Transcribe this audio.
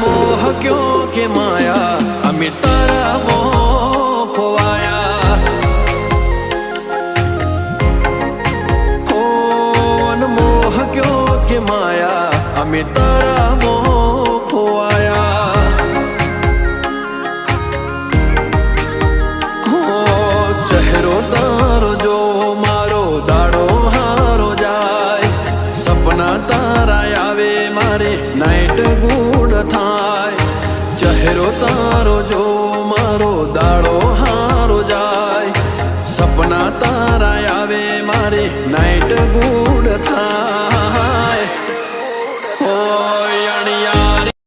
मोह क्यों के माया अमी तारा मोह खोवाया मोह क्यों के माया अमी तारा मोह खोवाया चेहरो तारो जो मारो दाड़ो हारो जाए सपना तारा आवे मारे नाइट गुड थाय चेहरो तारो जो मारो दाड़ो हारो जाए सपना तारा आवे मारे नाइट गुड थाय ओ यानिया